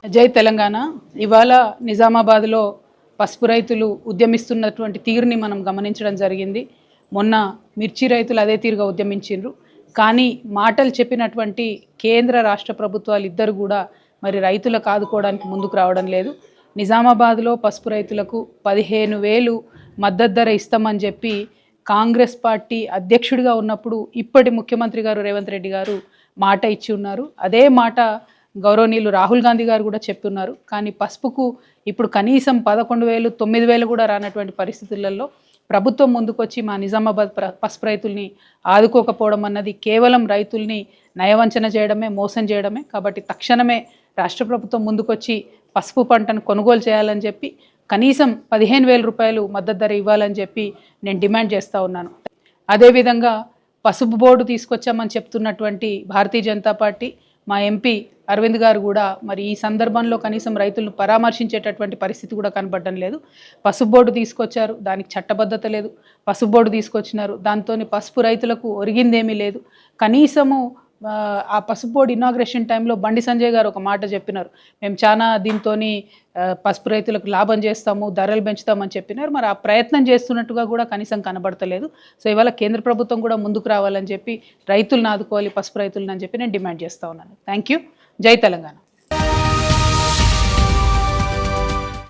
జై తెలంగాణ. ఇవాళ నిజామాబాద్లో పసుపు రైతులు ఉద్యమిస్తున్నటువంటి తీరుని మనం గమనించడం జరిగింది. మొన్న మిర్చి రైతులు అదే తీరుగా ఉద్యమించిండ్రు. కానీ మాటలు చెప్పినటువంటి కేంద్ర రాష్ట్ర ప్రభుత్వాలు ఇద్దరు కూడా మరి రైతులకు ఆదుకోవడానికి ముందుకు రావడం లేదు. నిజామాబాద్లో పసుపు రైతులకు 15,000 మద్దతు ధర ఇస్తామని చెప్పి కాంగ్రెస్ పార్టీ అధ్యక్షుడిగా ఉన్నప్పుడు ఇప్పటి ముఖ్యమంత్రి గారు రేవంత్ రెడ్డి గారు మాట ఇచ్చి ఉన్నారు. అదే మాట గౌరవనీయులు రాహుల్ గాంధీ గారు కూడా చెప్తున్నారు. కానీ పసుపుకు ఇప్పుడు కనీసం 11,000, 9,000 కూడా రానటువంటి పరిస్థితులలో ప్రభుత్వం ముందుకొచ్చి మా నిజామాబాద్ పసుపు రైతుల్ని ఆదుకోకపోవడం అన్నది కేవలం రైతుల్ని నయవంచన చేయడమే, మోసం చేయడమే. కాబట్టి తక్షణమే రాష్ట్ర ప్రభుత్వం ముందుకొచ్చి పసుపు పంటను కొనుగోలు చేయాలని చెప్పి కనీసం 15,000 రూపాయలు మద్దతు ధర ఇవ్వాలని చెప్పి నేను డిమాండ్ చేస్తూ ఉన్నాను. అదేవిధంగా పసుపు బోర్డు తీసుకొచ్చామని చెప్తున్నటువంటి భారతీయ జనతా పార్టీ మా ఎంపీ అరవింద్ గారు కూడా మరి ఈ సందర్భంలో కనీసం రైతులను పరామర్శించేటటువంటి పరిస్థితి కూడా కనబడడం లేదు. పసుపు బోర్డు తీసుకొచ్చారు, దానికి చట్టబద్ధత లేదు. పసుపు బోర్డు తీసుకొచ్చినారు, దాంతో పసుపు రైతులకు ఒరిగిందేమీ లేదు. కనీసము ఆ పసుపు బోర్డు ఇనాగ్రేషన్ టైంలో బండి సంజయ్ గారు ఒక మాట చెప్పినారు, మేము చాలా దీంతో పసుపు రైతులకు లాభం చేస్తాము, ధరలు పెంచుతామని చెప్పినారు. మరి ఆ ప్రయత్నం చేస్తున్నట్టుగా కూడా కనీసం కనబడతలేదు. సో ఇవాళ కేంద్ర ప్రభుత్వం కూడా ముందుకు రావాలని చెప్పి రైతులను ఆదుకోవాలి, పసుపు రైతులను అని చెప్పి నేను డిమాండ్ చేస్తూ ఉన్నాను. Thank you. జై తెలంగాణ.